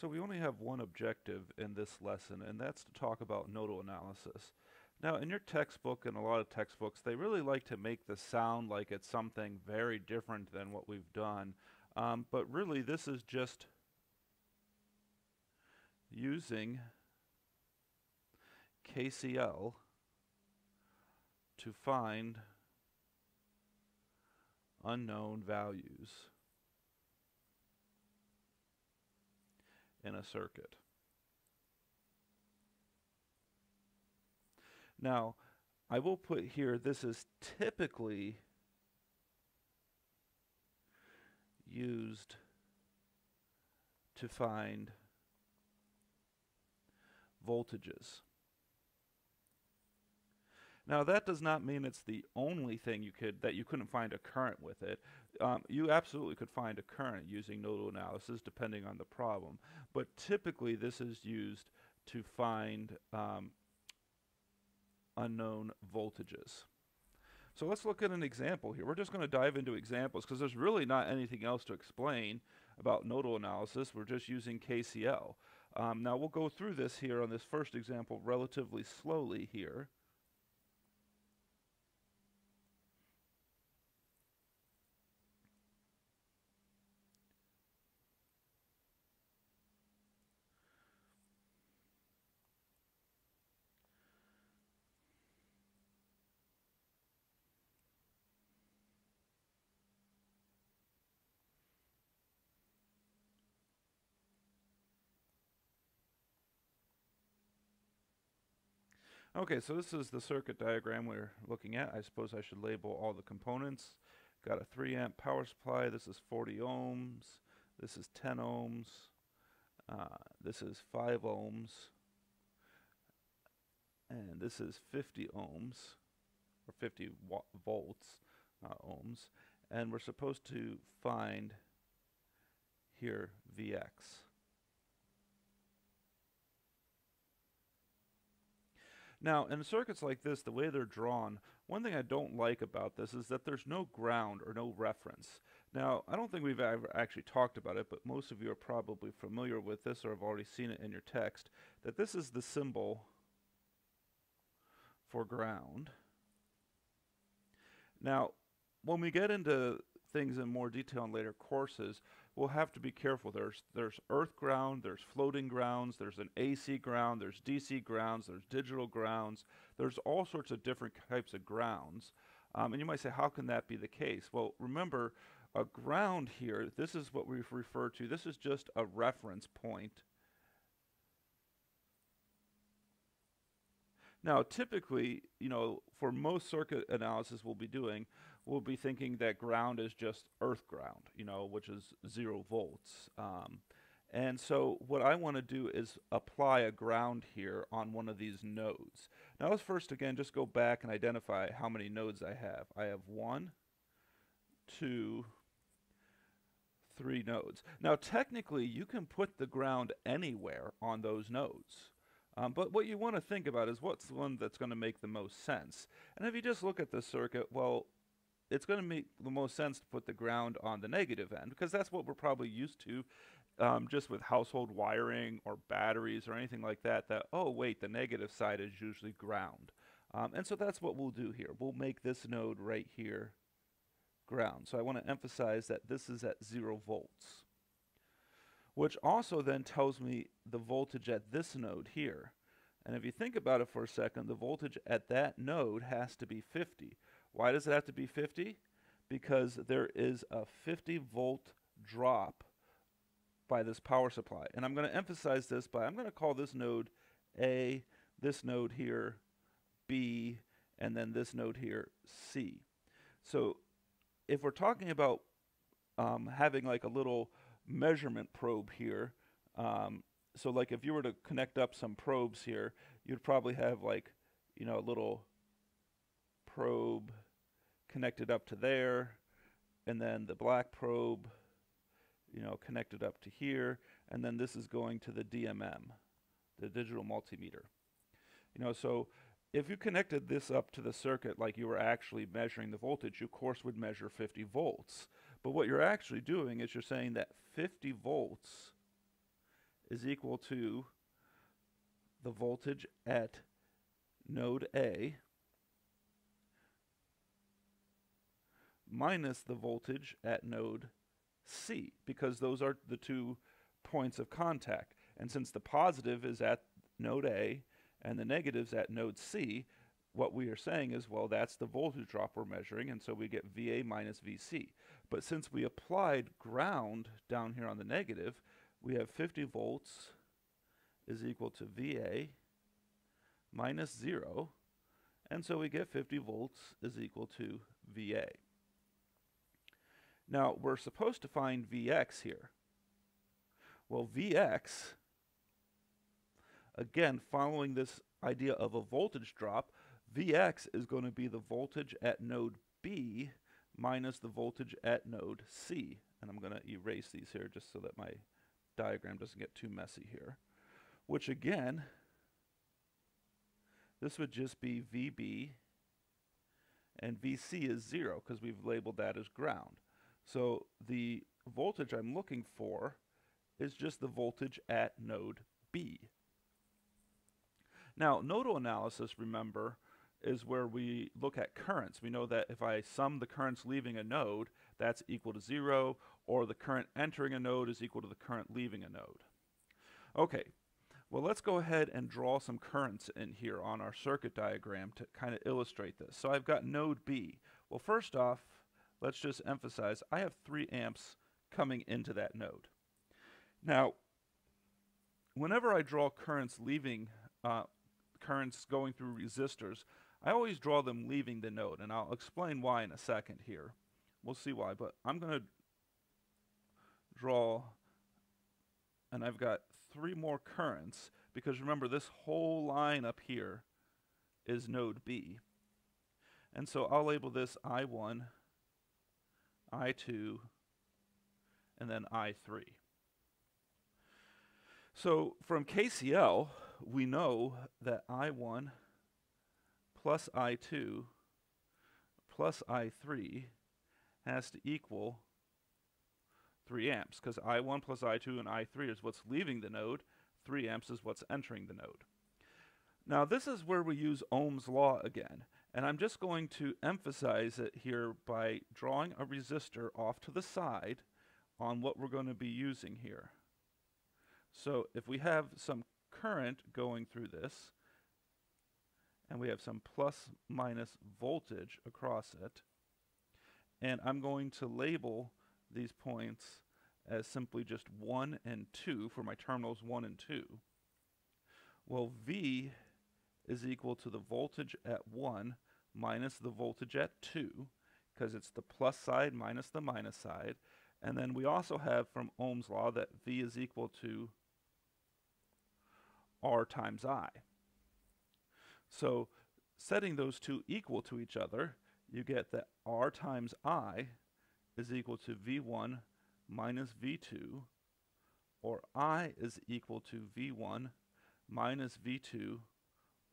So we only have one objective in this lesson, and that's to talk about nodal analysis. Now, in your textbook and a lot of textbooks, they really like to make this sound like it's something very different than what we've done. But really, this is just using KCL to find unknown values in a circuit. Now, I will put here, this is typically used to find voltages. Now, that does not mean it's the only thing that you couldn't find a current with it. You absolutely could find a current using nodal analysis depending on the problem, but typically this is used to find unknown voltages. So let's look at an example here. We're just going to dive into examples because there's really not anything else to explain about nodal analysis. We're just using KCL. Now we'll go through this here on this first example relatively slowly here. Okay, so this is the circuit diagram we're looking at. I suppose I should label all the components. Got a 3 amp power supply. This is 40 ohms. This is 10 ohms. This is 5 ohms. And this is 50 ohms, or 50 volts, not ohms. And we're supposed to find here Vx. Now, in circuits like this, the way they're drawn, one thing I don't like about this is that there's no ground or no reference. Now, I don't think we've ever actually talked about it, but most of you are probably familiar with this or have already seen it in your text, that this is the symbol for ground. Now, when we get into things in more detail in later courses, we'll have to be careful. There's earth ground, there's floating grounds, there's an AC ground, there's DC grounds, there's digital grounds, there's all sorts of different types of grounds. And you might say, how can that be the case? Well, remember, a ground here, this is what we've referred to, this is just a reference point. Now, typically, for most circuit analysis we'll be thinking that ground is just earth ground, which is 0 volts. And so what I want to do is apply a ground here on one of these nodes. Now let's first again just go back and identify how many nodes I have. I have 1, 2, 3 nodes. Now technically you can put the ground anywhere on those nodes. But what you want to think about is what's the one that's going to make the most sense. And if you just look at this circuit, well, it's going to make the most sense to put the ground on the negative end because that's what we're probably used to just with household wiring or batteries or anything like that, oh wait, the negative side is usually ground. And so that's what we'll do here. We'll make this node right here ground. So I want to emphasize that this is at 0 volts, which also then tells me the voltage at this node here. And if you think about it for a second, the voltage at that node has to be 50. Why does it have to be 50? Because there is a 50 volt drop by this power supply. And I'm going to emphasize this by, I'm going to call this node A, this node here B, and then this node here C. So if we're talking about having like a little measurement probe here, so like if you were to connect up some probes here, you'd probably have like, a little probe connected up to there, and then the black probe, connected up to here, and then this is going to the DMM, the digital multimeter. So if you connected this up to the circuit like you were actually measuring the voltage, you of course would measure 50 volts. But what you're actually doing is you're saying that 50 volts is equal to the voltage at node A minus the voltage at node C, because those are the two points of contact. And since the positive is at node A and the negative's at node C, what we are saying is, well, that's the voltage drop we're measuring, and so we get VA minus VC. But since we applied ground down here on the negative, we have 50 volts is equal to VA minus 0, and so we get 50 volts is equal to VA. Now, we're supposed to find Vx here. Well, Vx, again, following this idea of a voltage drop, Vx is going to be the voltage at node B minus the voltage at node C. And I'm going to erase these here just so that my diagram doesn't get too messy here. Which again, this would just be VB, and VC is 0 because we've labeled that as ground. So the voltage I'm looking for is just the voltage at node B. Now, nodal analysis, remember, is where we look at currents. We know that if I sum the currents leaving a node, that's equal to 0, or the current entering a node is equal to the current leaving a node. Okay, well, let's go ahead and draw some currents in here on our circuit diagram to kind of illustrate this. So I've got node B. Well, first off, let's just emphasize I have 3 amps coming into that node. Now, whenever I draw currents leaving, currents going through resistors, I always draw them leaving the node, and I'll explain why in a second here. We'll see why, but I'm going to draw, and I've got 3 more currents, because remember, this whole line up here is node B. And so I'll label this I1, I2, and then I3. So from KCL, we know that I1 plus I2 plus I3 has to equal 3 amps, because I1 plus I2 and I3 is what's leaving the node, 3 amps is what's entering the node. Now this is where we use Ohm's law again, and I'm just going to emphasize it here by drawing a resistor off to the side on what we're going to be using here. So if we have some current going through this, and we have some plus minus voltage across it, and I'm going to label these points as simply just 1 and 2 for my terminals 1 and 2. Well, V is equal to the voltage at 1 minus the voltage at 2, because it's the plus side minus the minus side. And then we also have from Ohm's law that V is equal to R times I. So setting those two equal to each other, you get that R times I is equal to V1 minus V2, or I is equal to V1 minus V2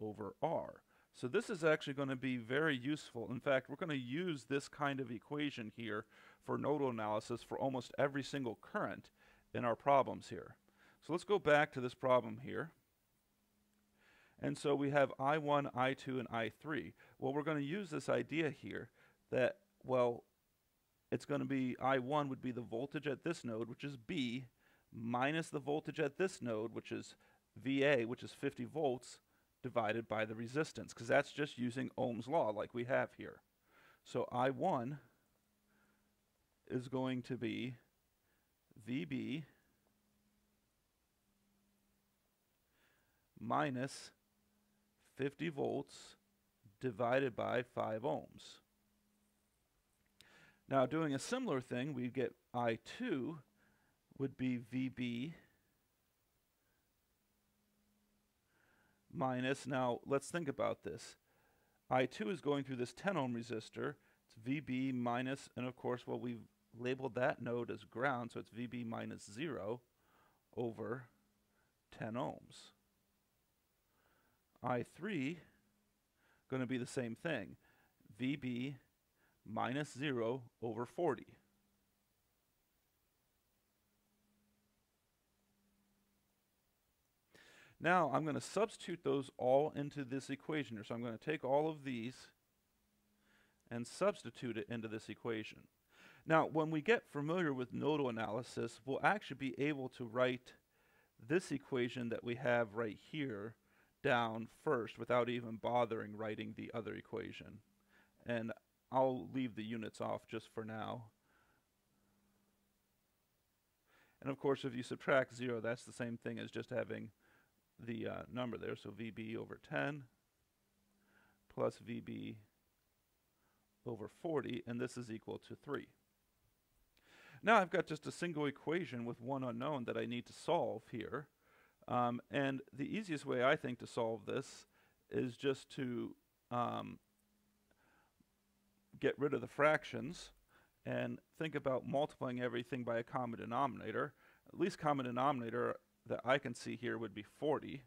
over R. So this is actually going to be very useful. In fact, we're going to use this kind of equation here for nodal analysis for almost every single current in our problems here. So let's go back to this problem here. And so we have I1, I2, and I3. Well, we're going to use this idea here that, well, it's going to be I1 would be the voltage at this node, which is B, minus the voltage at this node, which is VA, which is 50 volts, divided by the resistance, because that's just using Ohm's law like we have here. So I1 is going to be VB minus 50 volts divided by 5 ohms. Now doing a similar thing, we get I2 would be VB minus, now let's think about this. I2 is going through this 10 ohm resistor. It's VB minus, and of course, well, we've labeled that node as ground, so it's VB minus 0 over 10 ohms. I3 going to be the same thing. VB minus 0 over 40. Now I'm going to substitute those all into this equation here. So I'm going to take all of these and substitute it into this equation. Now, when we get familiar with nodal analysis, we'll actually be able to write this equation that we have right here down first without even bothering writing the other equation. And I'll leave the units off just for now. And of course, if you subtract 0, that's the same thing as just having the number there. So VB over 10 plus VB over 40, and this is equal to 3. Now I've got just a single equation with one unknown that I need to solve here. And the easiest way I think to solve this is just to get rid of the fractions and think about multiplying everything by a common denominator. At least common denominator that I can see here would be 40.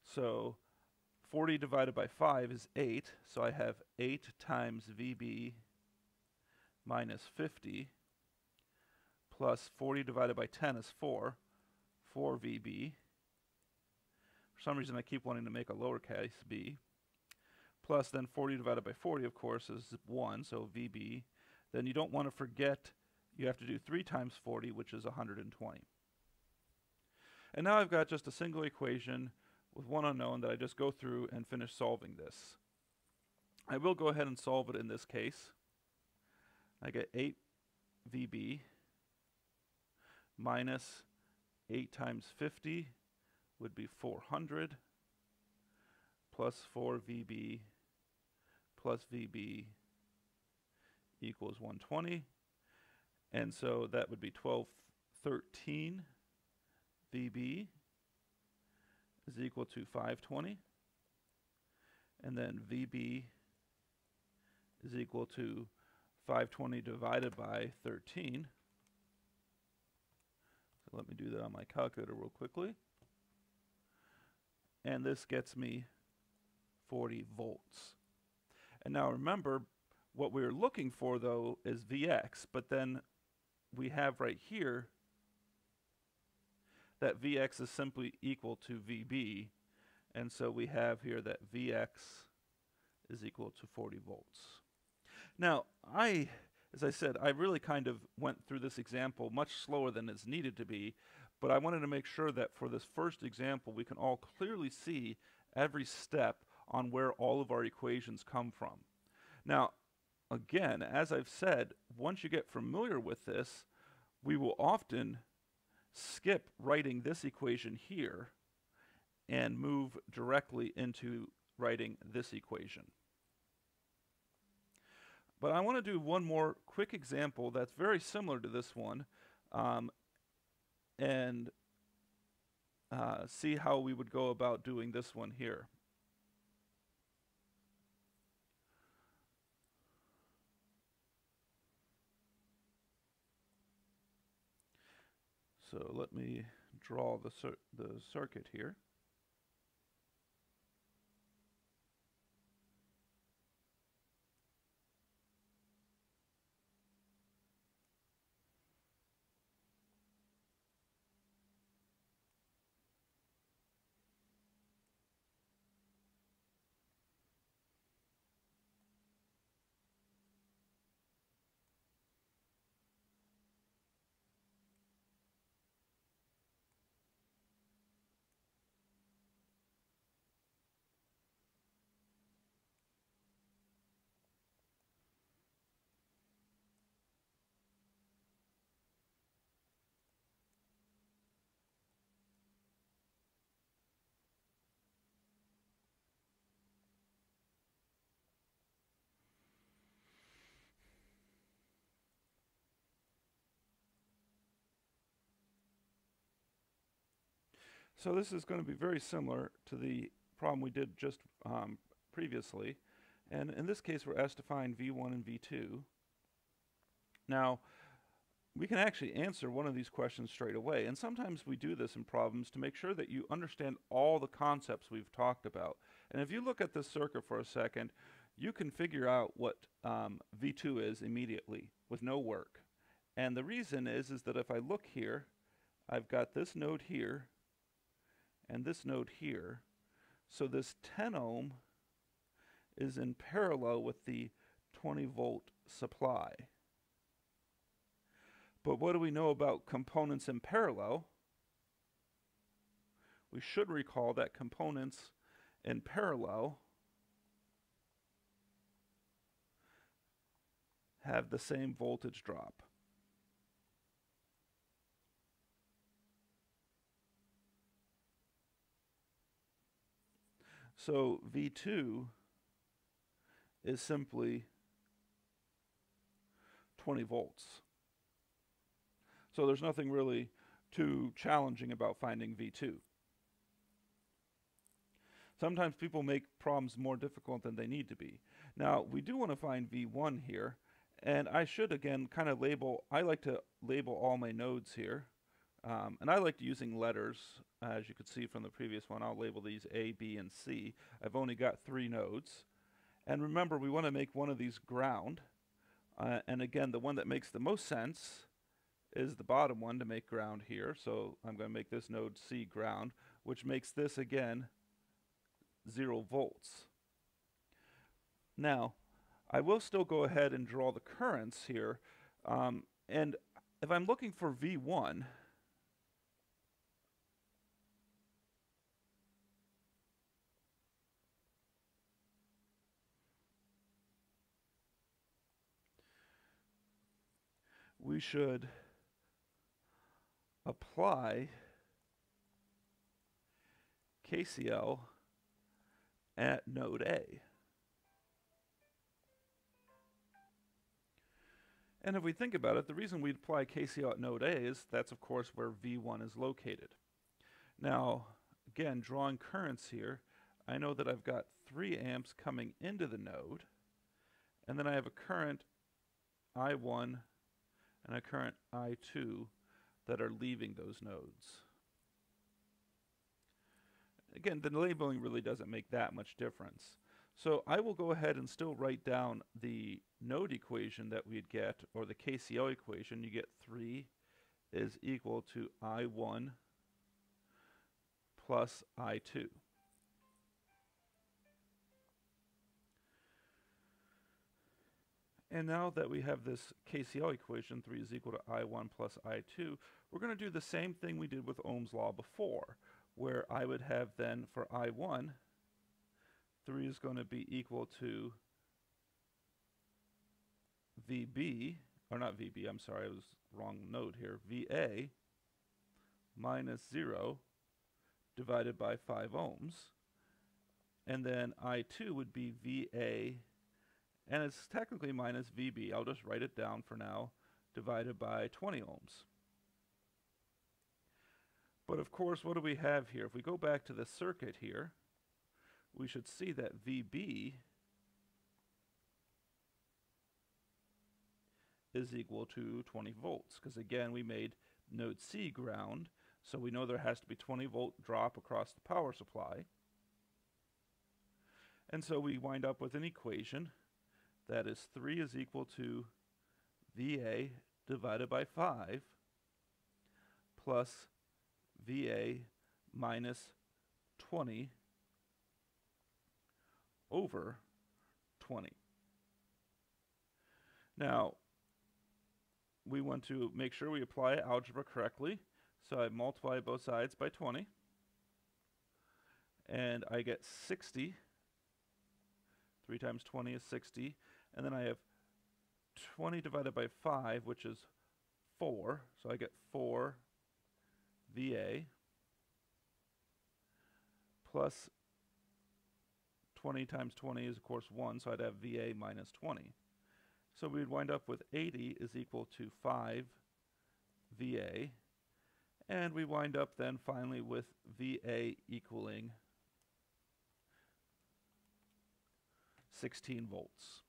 So 40 divided by 5 is 8. So I have 8 times VB minus 50 plus 40 divided by 10 is 4 VB. For some reason I keep wanting to make a lowercase b. Plus then 40 divided by 40, of course, is 1, so VB. Then you don't want to forget you have to do 3 times 40, which is 120. And now I've got just a single equation with one unknown that I just go through and finish solving this. I will go ahead and solve it in this case. I get 8 VB minus 8 times 50 would be 400 plus 4 VB plus VB equals 120. And so that would be 1213 VB is equal to 520. And then VB is equal to 520 divided by 13. So let me do that on my calculator real quickly. And this gets me 40 volts. And now remember, what we're looking for though is Vx, but then we have right here that Vx is simply equal to VB, and so we have here that Vx is equal to 40 volts. Now, as I said, I really kind of went through this example much slower than it's needed to be, but I wanted to make sure that for this first example we can all clearly see every step on where all of our equations come from. Now, again, as I've said, once you get familiar with this, we will often skip writing this equation here and move directly into writing this equation. But I want to do one more quick example that's very similar to this one, and see how we would go about doing this one here. So let me draw the circuit here. So this is going to be very similar to the problem we did just previously. And in this case, we're asked to find V1 and V2. Now, we can actually answer one of these questions straight away. And sometimes we do this in problems to make sure that you understand all the concepts we've talked about. And if you look at this circuit for a second, you can figure out what V2 is immediately with no work. And the reason is that if I look here, I've got this node here, and this node here. So this 10 ohm is in parallel with the 20 volt supply. But what do we know about components in parallel? We should recall that components in parallel have the same voltage drop. So V2 is simply 20 volts. So there's nothing really too challenging about finding V2. Sometimes people make problems more difficult than they need to be. Now, we do want to find V1 here, and I should again kind of label, I like to label all my nodes here, and I like using letters. As you could see from the previous one, I'll label these A, B, and C. I've only got 3 nodes. And remember, we want to make one of these ground. And again, the one that makes the most sense is the bottom one to make ground here. So I'm going to make this node C ground, which makes this again 0 volts. Now, I will still go ahead and draw the currents here. And if I'm looking for V1, we should apply KCL at node A. And if we think about it, the reason we apply KCL at node A is that's of course where V1 is located. Now, again, drawing currents here, I know that I've got 3 amps coming into the node, and then I have a current I1 and a current I2 that are leaving those nodes. Again, the labeling really doesn't make that much difference. So I will go ahead and still write down the node equation that we'd get, or the KCL equation. You get 3 is equal to I1 plus I2. And now that we have this KCL equation, 3 is equal to I1 plus I2, we're going to do the same thing we did with Ohm's law before, where I would have then for I1, 3 is going to be equal to VB, or not VB, I'm sorry, I was wrong node here, VA minus 0 divided by 5 ohms. And then I2 would be VA, and it's technically minus VB. I'll just write it down for now, divided by 20 ohms. But of course, what do we have here? If we go back to the circuit here, we should see that VB is equal to 20 volts, because again, we made node C ground, so we know there has to be 20 volt drop across the power supply. And so we wind up with an equation that is 3 is equal to VA divided by 5 plus VA minus 20 over 20. Now, we want to make sure we apply algebra correctly, so I multiply both sides by 20, and I get 60. 3 times 20 is 60, and then I have 20 divided by 5, which is 4, so I get 4 VA plus 20 times 20 is of course 1, so I'd have VA minus 20. So we'd wind up with 80 is equal to 5 VA, and we wind up then finally with VA equaling 16 volts.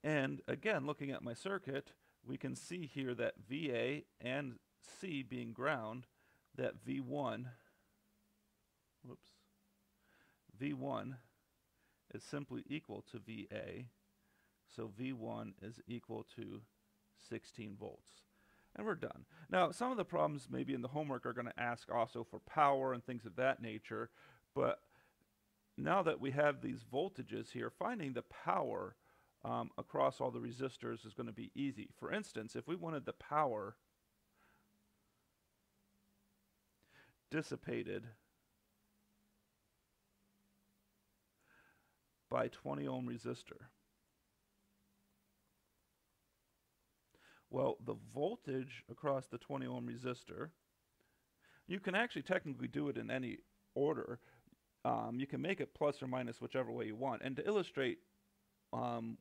And again, looking at my circuit, we can see here that VA and C being ground, that V1 is simply equal to VA. So V1 is equal to 16 volts. and we're done. Now, some of the problems maybe in the homework are going to ask also for power and things of that nature, but now that we have these voltages here, finding the power across all the resistors is going to be easy. For instance, if we wanted the power dissipated by 20 ohm resistor, well, the voltage across the 20 ohm resistor, you can actually technically do it in any order. You can make it plus or minus whichever way you want. And to illustrate, I'm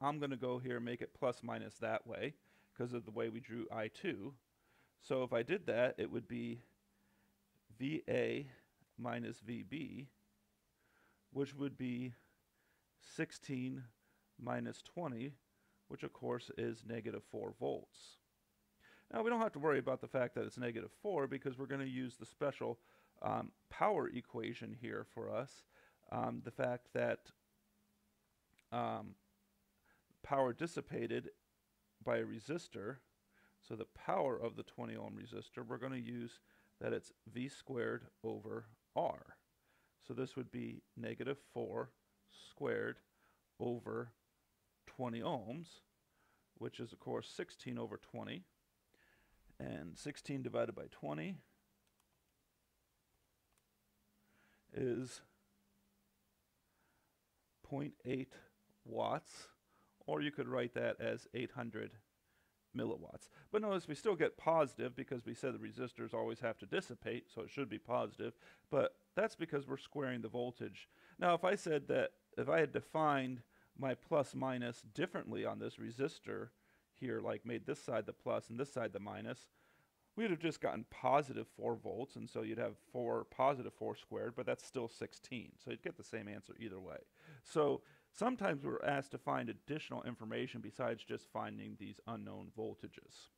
going to go here and make it plus minus that way because of the way we drew I2. So if I did that, it would be VA minus VB, which would be 16 minus 20, which of course is negative 4 volts. Now we don't have to worry about the fact that it's negative 4 because we're going to use the special power equation here for us. The fact that power dissipated by a resistor, so the power of the 20 ohm resistor, we're going to use that it's V squared over R. So this would be negative 4 squared over 20 ohms, which is of course 16 over 20. And 16 divided by 20 is 0.8 watts, or you could write that as 800 milliwatts. But notice we still get positive because we said the resistors always have to dissipate, so it should be positive, but that's because we're squaring the voltage. Now if I said that, if I had defined my plus minus differently on this resistor here, like made this side the plus and this side the minus, we'd have just gotten positive 4 volts, and so you'd have positive 4 squared, but that's still 16. So you'd get the same answer either way. So sometimes we're asked to find additional information besides just finding these unknown voltages.